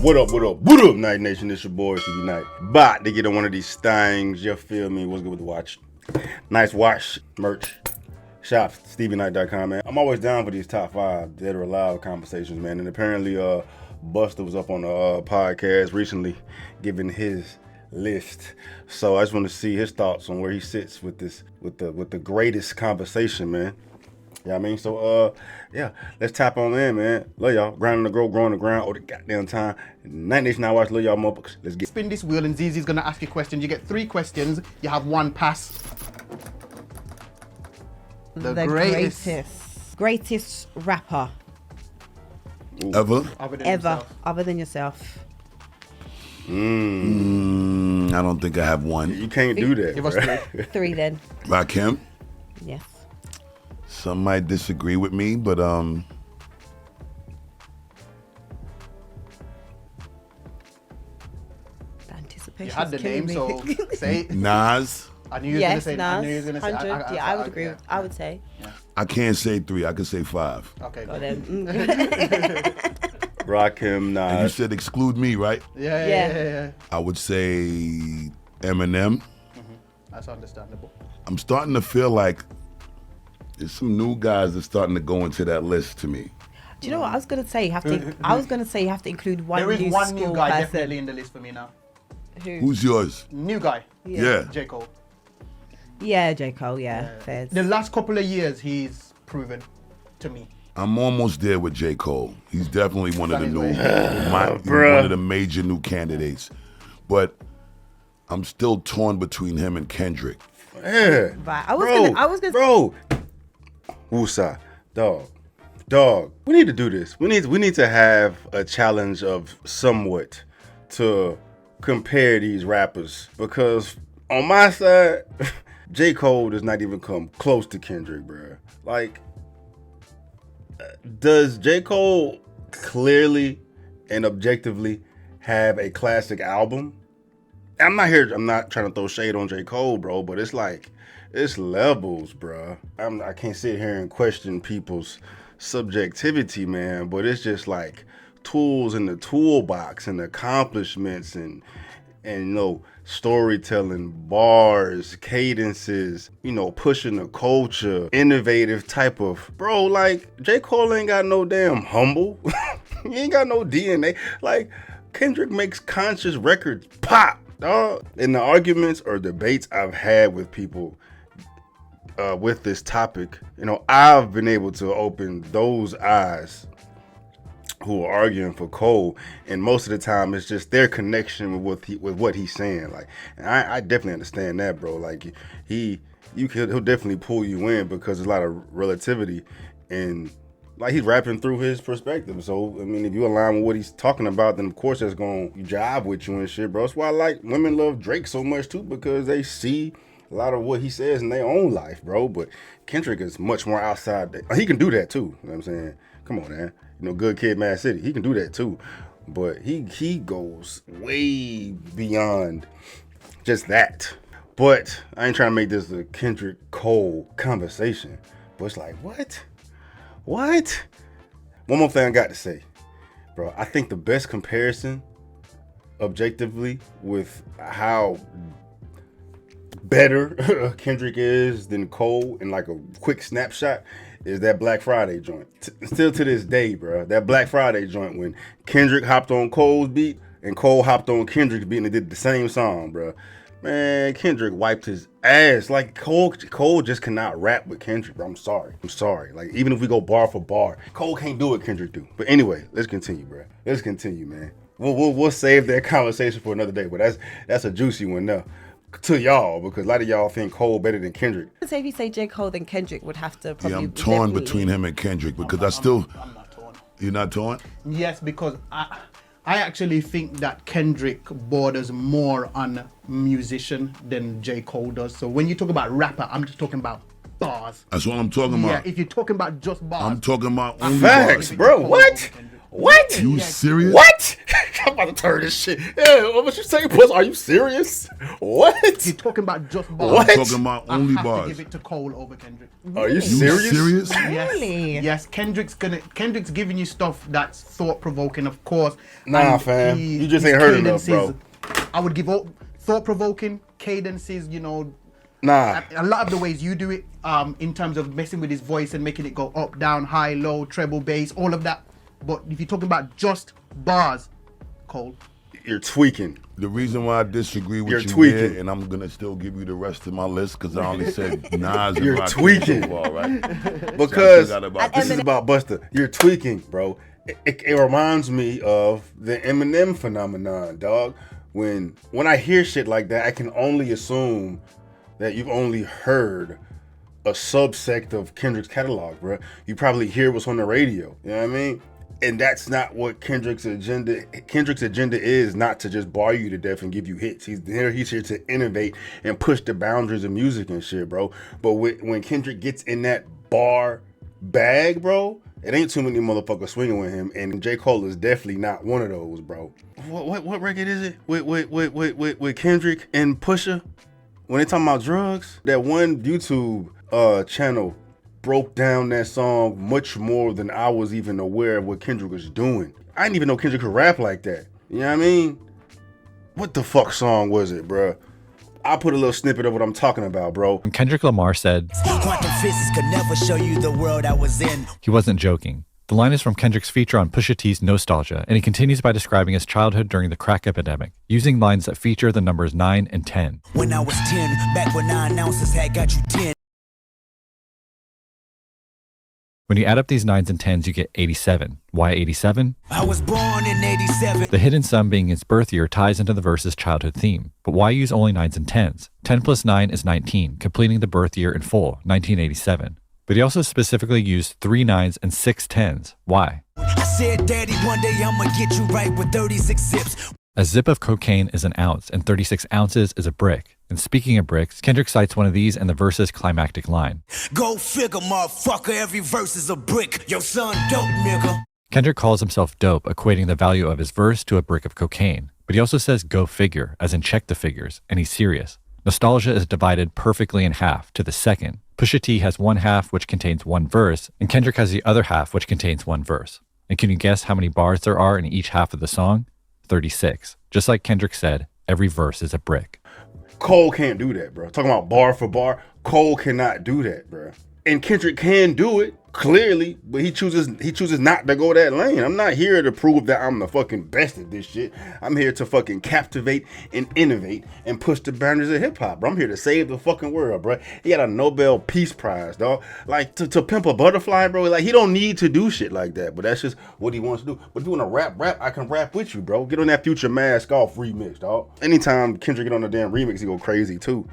What up, Night Nation? It's your boy, Stevie Night. About to get on one of these things, you feel me? What's good with the watch? Nice watch, merch. Shop, StevieNight.com, man. I'm always down for these top 5 dead or alive conversations, man. And apparently, Buster was up on the podcast recently giving his list. So I just want to see his thoughts on where he sits with this, with the greatest conversation, man. Yeah, I mean, so, yeah, let's tap on in, man. Love y'all. Grinding the growth, growing the ground, all the goddamn time. Night Nation, I watch. Love y'all, motherfuckers. Let's get. Spin this wheel and Zizi's gonna ask you questions. You get 3 questions. You have 1 pass. The greatest rapper Ever? other than yourself. I don't think I have one. You can't do that. Give us 3. 3 then. Rakim? Yes. Some might disagree with me, but The anticipation. You had the name, so say it. Nas. I knew you was Yes, gonna say. Nas. I knew you was gonna say. 100. I would agree. I would say. I can't say 3. I can say 5. Okay. Got Good. him. Rakim, And you Nas. said exclude me, right? Yeah. I would say Eminem. That's understandable. I'm starting to feel like there's some new guys that's starting to go into that list to me. Do you know what I was gonna say? You have to. I was gonna say you have to include one There is new one school new guy person. definitely in the list for me now. Who's yours? New guy. Yeah. J. Cole. Yeah, J. Cole. Yeah, fairs. The last couple of years, he's proven to me. I'm almost there with J. Cole. He's definitely one of the new, bruh. one of the major new candidates. But I'm still torn between him and Kendrick. Yeah. Right. I was gonna. Bro. Woosah. Dog. We need to do this. We need to have a challenge of somewhat to compare these rappers. Because on my side, J. Cole does not even come close to Kendrick, bro. Like, does J. Cole clearly and objectively have a classic album? I'm not trying to throw shade on J. Cole, bro, but it's like, it's levels, bro. I can't sit here and question people's subjectivity, man, but it's just like tools in the toolbox and accomplishments and storytelling, bars, cadences, pushing the culture, innovative type of, bro, like, J. Cole ain't got no damn humble. He ain't got no DNA. Like, Kendrick makes conscious records pop, dog. In the arguments or debates I've had with people with this topic, I've been able to open those eyes who are arguing for Cole, and most of the time it's just their connection with what he's saying. Like, and I definitely understand that, bro. Like, he'll definitely pull you in because there's a lot of relativity, and like, he's rapping through his perspective. So I mean, if you align with what he's talking about, then of course that's gonna jive with you and shit, bro. That's why women love Drake so much too, because they see a lot of what he says in their own life, bro. But Kendrick is much more outside that. He can do that too. You know what I'm saying? Come on, man. Good Kid, Mad City. He can do that too. But he goes way beyond just that. But I ain't trying to make this a Kendrick Cole conversation. But it's like, what? One more thing I got to say, bro. I think the best comparison, objectively, with how better Kendrick is than Cole in like a quick snapshot, is that Black Friday joint. Still to this day, bro. That Black Friday joint when Kendrick hopped on Cole's beat and Cole hopped on Kendrick's beat and they did the same song, bro. Man, Kendrick wiped his ass. Like, Cole just cannot rap with Kendrick, bro. I'm sorry. Like, even if we go bar for bar, Cole can't do what Kendrick do. But anyway, let's continue, bro. Let's continue, man. We'll save that conversation for another day, but that's a juicy one now. To y'all, because a lot of y'all think Cole better than Kendrick. Say if you say J. Cole, then Kendrick would have to probably. Yeah, I'm torn between him and Kendrick because I'm not torn. You're not torn? Yes, because I actually think that Kendrick borders more on musician than J. Cole does. So when you talk about rapper, I'm just talking about bars. That's what I'm talking about. Yeah, if you're talking about just bars. I'm talking about only Facts, bars. bro. What? You serious? What? I'm about to turn this shit. Yeah, what you saying, Puss? Are you serious? What? You're talking about just bars. What? I'm talking about I only have to bars. give it to Cole over Kendrick. Are you You serious? Yes, Really? yes. Kendrick's giving you stuff that's thought provoking, of course. Nah, and fam. You just his ain't heard enough, bro. I would give thought provoking cadences. You know, Nah. a lot of the ways you do it, in terms of messing with his voice and making it go up, down, high, low, treble, bass, all of that. But if you're talking about just bars, Cole. You're tweaking. The reason why I disagree with You're you tweaking. there, and I'm gonna still give you the rest of my list because I only said Nas and You're Rakim tweaking. so far, right? Because So I forgot about this is about Busta. You're tweaking, bro. It reminds me of the Eminem phenomenon, dog. When I hear shit like that, I can only assume that you've only heard a subsect of Kendrick's catalog, bro. You probably hear what's on the radio. You know what I mean? And that's not what Kendrick's agenda. Kendrick's agenda is not to just bar you to death and give you hits. He's here to innovate and push the boundaries of music and shit, bro. But when Kendrick gets in that bar bag, bro, it ain't too many motherfuckers swinging with him. And J. Cole is definitely not one of those, bro. What record is it with Kendrick and Pusha? When they talking about drugs, that one YouTube channel broke down that song much more than I was even aware of what Kendrick was doing. I didn't even know Kendrick could rap like that. You know what I mean? What the fuck song was it, bruh? I'll put a little snippet of what I'm talking about, bro. Kendrick Lamar said, "Quantum physics could never show you the world I was in." he wasn't joking. The line is from Kendrick's feature on Pusha T's Nostalgia, and he continues by describing his childhood during the crack epidemic, using lines that feature the numbers 9 and 10. When I was 10, back when 9 ounces had got you 10. When you add up these 9s and 10s, you get 87. Why 87? I was born in 87. The hidden sum being his birth year ties into the verse's childhood theme. But why use only 9s and 10s? 10 plus 9 is 19, completing the birth year in full, 1987. But he also specifically used 3 9s and 6 10s. Why? I said, Daddy, one day I'ma get you right with 36 zips. A zip of cocaine is an ounce, and 36 ounces is a brick. And speaking of bricks, Kendrick cites one of these in the verse's climactic line. Go figure, motherfucker, every verse is a brick. Your son dope, nigga. Kendrick calls himself dope, equating the value of his verse to a brick of cocaine. But he also says go figure, as in check the figures, and he's serious. Nostalgia is divided perfectly in half, to the second. Pusha T has one half, which contains one verse, and Kendrick has the other half, which contains one verse. And can you guess how many bars there are in each half of the song? 36. Just like Kendrick said, every verse is a brick. Cole can't do that, bro. Talking about bar for bar, Cole cannot do that, bro. And Kendrick can do it, clearly, but he chooses not to go that lane. I'm not here to prove that I'm the fucking best at this shit. I'm here to fucking captivate and innovate and push the boundaries of hip hop, bro. I'm here to save the fucking world, bro. He got a Nobel Peace Prize, dog. Like to pimp a butterfly, bro. Like he don't need to do shit like that, but that's just what he wants to do. But if you want to rap, I can rap with you, bro. Get on that Future Mask Off remix, dog. Anytime Kendrick get on the damn remix, he go crazy too.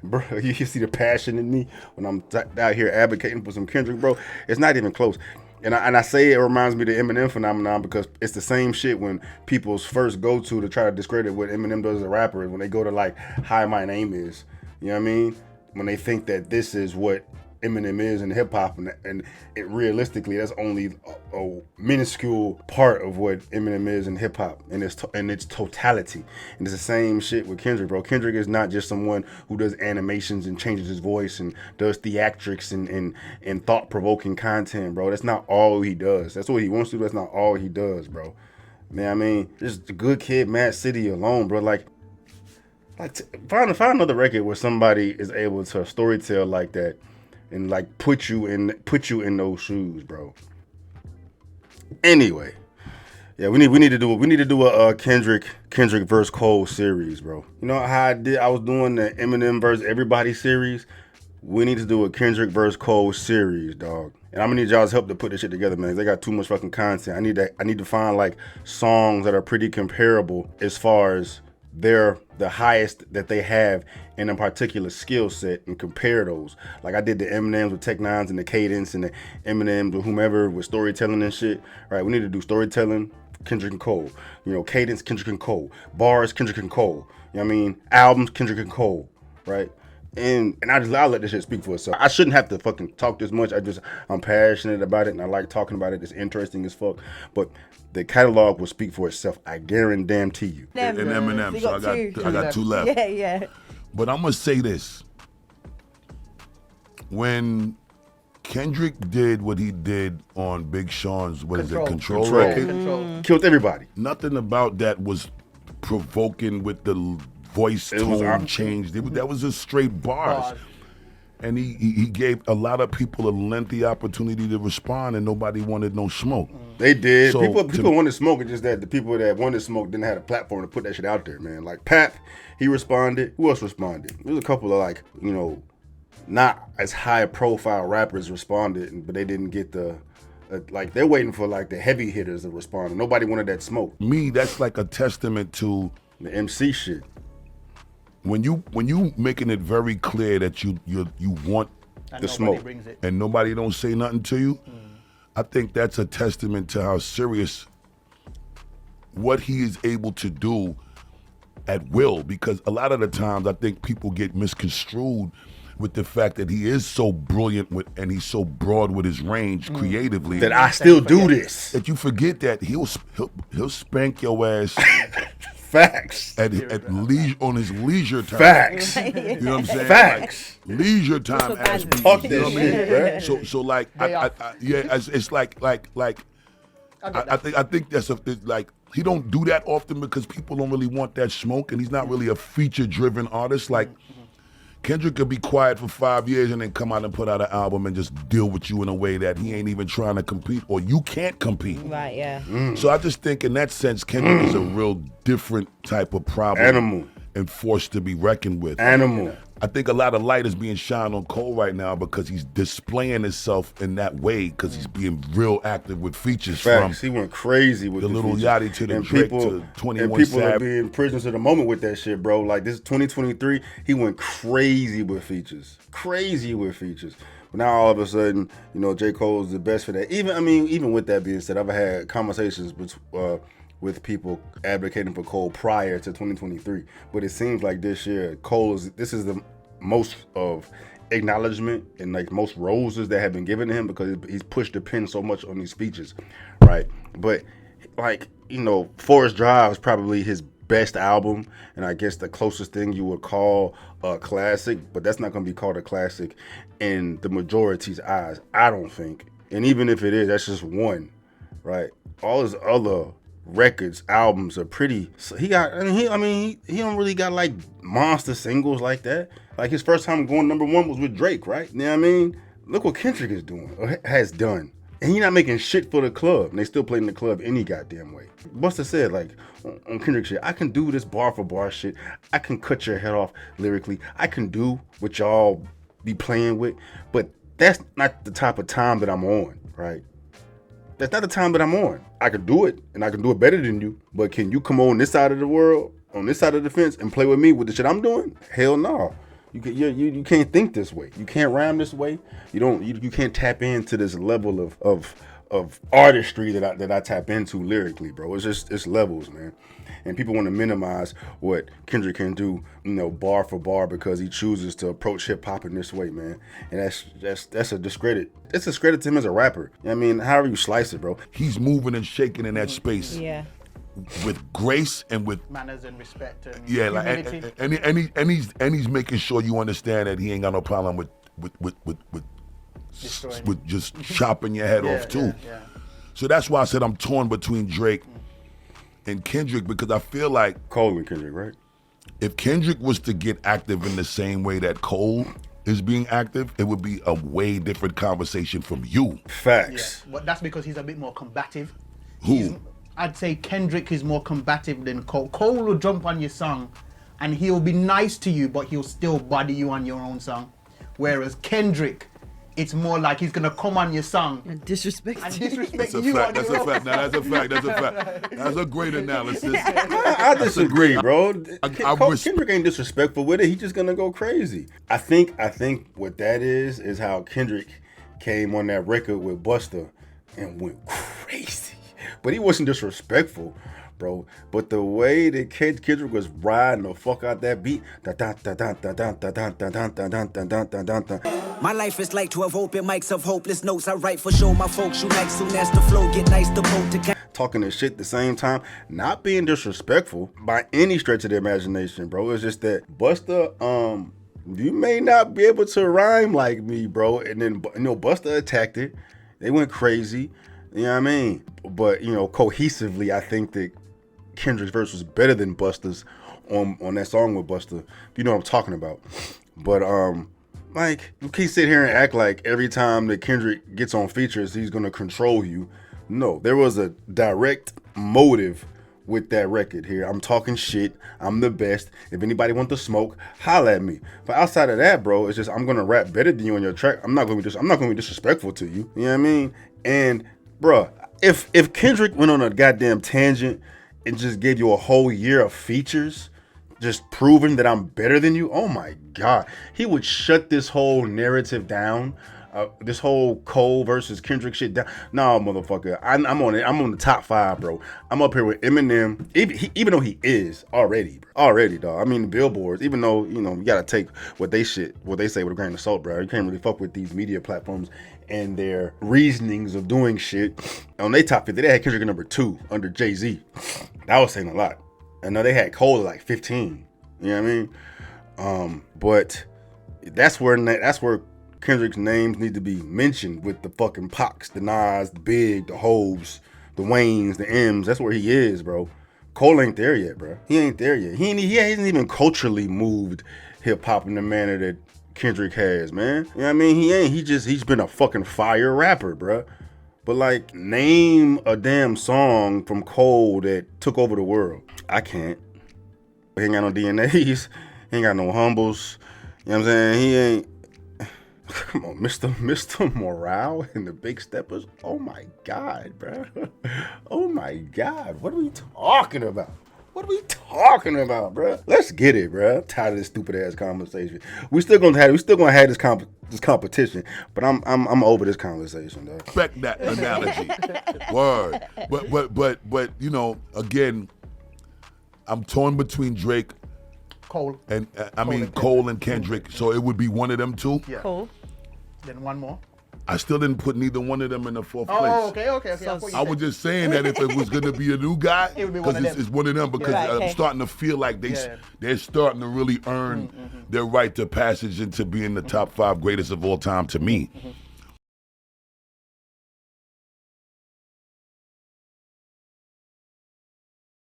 Bro, you see the passion in me when I'm out here advocating for some Kendrick, bro. It's not even close. And I say it reminds me of the Eminem phenomenon because it's the same shit when people's first go-to to try to discredit what Eminem does as a rapper is when they go to like, hi, my name is. You know what I mean? When they think that this is what Eminem is in hip hop, and it realistically that's only a minuscule part of what Eminem is in hip hop in its totality. And it's the same shit with Kendrick, bro. Kendrick is not just someone who does animations and changes his voice and does theatrics and thought provoking content, bro. That's not all he does. That's what he wants to do. That's not all he does, bro. Man, I mean, just the Good Kid, Mad City alone, bro. Like find another record where somebody is able to storytell like that. And like put you in those shoes, bro. Anyway, yeah, we need to do a Kendrick versus Cole series, bro. You know how I was doing the Eminem versus Everybody series. We need to do a Kendrick versus Cole series, dog. And I'm gonna need y'all's help to put this shit together, man. They got too much fucking content. I need to find like songs that are pretty comparable as far as they're the highest that they have in a particular skill set and compare those. Like I did the Eminems with Tech Nines and the Cadence and the Eminems with whomever with storytelling and shit. All right, we need to do storytelling, Kendrick and Cole. You know, Cadence, Kendrick and Cole. Bars, Kendrick and Cole. You know what I mean? Albums, Kendrick and Cole. Right? And I'll let this shit speak for itself. I shouldn't have to fucking talk this much. I'm passionate about it and I like talking about it. It's interesting as fuck. But the catalog will speak for itself. I guarantee you. And Eminem. You So got I got two left. Yeah, yeah. But I'm gonna say this. When Kendrick did what he did on Big Sean's Control record, Killed everybody. nothing about that was provoking with the voice tone change. That was just straight bars. And he gave a lot of people a lengthy opportunity to respond, and nobody wanted no smoke. They did. So, people wanted smoke. It's just that the people that wanted smoke didn't have a platform to put that shit out there, man. Like Pap, he responded. Who else responded? There was a couple of like, you know, not as high profile rappers responded, but they didn't get the like they're waiting for like the heavy hitters to respond. And nobody wanted that smoke. Me, that's like a testament to the MC shit. When you making it very clear that you want the smoke and nobody don't say nothing to you, I think that's a testament to how serious what he is able to do at will. Because a lot of the times I think people get misconstrued with the fact that he is so brilliant and he's so broad with his range creatively that I still do this. That you forget that he'll spank your ass. Facts. At on his leisure time. Facts. You know what I'm saying? Facts. Like, leisure time as we talk that shit, bro. So like it's like I think that's like he don't do that often because people don't really want that smoke, and he's not really a feature driven artist. Like Kendrick could be quiet for 5 years and then come out and put out an album and just deal with you in a way that he ain't even trying to compete, or you can't compete. Right, yeah. So I just think in that sense, Kendrick is a real different type of problem. Animal. And forced to be reckoned with. Animal. I think a lot of light is being shined on Cole right now because he's displaying himself in that way because he's being real active with features. Facts. He went crazy with the little features. Yachty to the and Drake people, to 21 and people Savage. are being prisoners of the moment with that shit, bro. Like this 2023, he went crazy with features. Crazy with features. But now all of a sudden, you know, J. Cole is the best for that. Even with that being said, I've had conversations with people advocating for Cole prior to 2023. But it seems like this year, this is the most of acknowledgement and like most roses that have been given to him because he's pushed the pen so much on these speeches, right? But like, you know, Forest Drive is probably his best album, and I guess the closest thing you would call a classic, but that's not gonna be called a classic in the majority's eyes, I don't think. And even if it is, that's just one, right? All his other records, albums are pretty. He don't really got like monster singles like that. Like his first time going #1 was with Drake, right? You know what I mean? Look what Kendrick is doing, or has done. And he not making shit for the club, and they still play in the club any goddamn way. Busta said, like, on Kendrick shit, I can do this bar for bar shit. I can cut your head off lyrically. I can do what y'all be playing with, but that's not the type of time that I'm on, right? That's not the time that I'm on. I can do it, and I can do it better than you, but can you come on this side of the world, on this side of the fence, and play with me with the shit I'm doing? Hell no. You can't think this way. You can't rhyme this way. You can't tap into this level of artistry that I tap into lyrically, bro. It's levels, man. And people want to minimize what Kendrick can do, you know, bar for bar because he chooses to approach hip hop in this way, man. And that's a discredit. It's a discredit to him as a rapper. I mean, however you slice it, bro. He's moving and shaking in that space. Yeah. With grace and with manners and respect and humility. and he's making sure you understand that he ain't got no problem with just chopping your head off too. Yeah. So that's why I said I'm torn between Drake and Kendrick, because I feel like Cole and Kendrick, right? If Kendrick was to get active in the same way that Cole is being active, it would be a way different conversation from you. Facts. Yeah. But that's because he's a bit more combative. Who? I'd say Kendrick is more combative than Cole. Cole will jump on your song and he'll be nice to you, but he'll still body you on your own song. Whereas Kendrick, it's more like he's gonna come on your song and disrespect That's you. a fact. That's a fact. Now that's a fact. That's a great analysis. I disagree, bro. Kendrick ain't disrespectful with it. He's just gonna go crazy. I think what that is how Kendrick came on that record with Busta and went crazy. But he wasn't disrespectful. bro. But the way that Kendrick was riding the fuck out that beat, My life is like 12 open mics of hopeless notes. I write for show my folks. You like soon as the flow get nice to vote to talking this shit at the same time, not being disrespectful by any stretch of the imagination, bro. It's just that Busta, you may not be able to rhyme like me, bro. And then, Busta attacked it. They went crazy. You know what I mean? But, cohesively, I think that Kendrick's verse was better than Busta's on that song with Busta. You know what I'm talking about. But, you can't sit here and act like every time that Kendrick gets on features, he's going to control you. No, there was a direct motive with that record here. I'm talking shit. I'm the best. If anybody wants to smoke, holla at me. But outside of that, bro, it's just I'm gonna rap better than you on your track. I'm not gonna be disrespectful to you. You know what I mean? And bro, if Kendrick went on a goddamn tangent and just gave you a whole year of features, just proving that I'm better than you, oh my God, he would shut this whole narrative down. This whole Cole versus Kendrick shit down. No, motherfucker. I'm on it. I'm on the top 5, bro. I'm up here with Eminem, even though he is already, dog. I mean, the billboards, even though, you gotta take what they say with a grain of salt, bro. You can't really fuck with these media platforms and their reasonings of doing shit. On their top 50, they had Kendrick at number 2 under Jay-Z. That was saying a lot. I know they had Cole at like 15. You know what I mean? But that's where Kendrick's names need to be mentioned with the fucking Pacs, the Nas, the Big, the Hoves, the Waynes, the M's. That's where he is, bro. Cole ain't there yet, bro. He ain't there yet. He hasn't even culturally moved hip hop in the manner that Kendrick has, man. You know what I mean? He ain't. He's been a fucking fire rapper, bro. But name a damn song from Cole that took over the world. I can't. He ain't got no DNAs. He ain't got no humbles. You know what I'm saying? He ain't. Come on, Mr. Morale and the Big Steppers. Oh my God, bro. Oh my God. What are we talking about? Bro? Let's get it, bro. I'm tired of this stupid ass conversation. We still gonna have this competition, but I'm over this conversation, dog. Respect that analogy. Word. But again, I'm torn between Drake Cole. and Cole and Kendrick. So it would be one of them two. Yeah. Cool. Then one more. I still didn't put neither one of them in the fourth place. Oh, okay. I was just saying that if it was going to be a new guy, it would be one of them. It's one of them because Right, okay. I'm starting to feel like they're starting to really earn their right to passage into being the top 5 greatest of all time to me.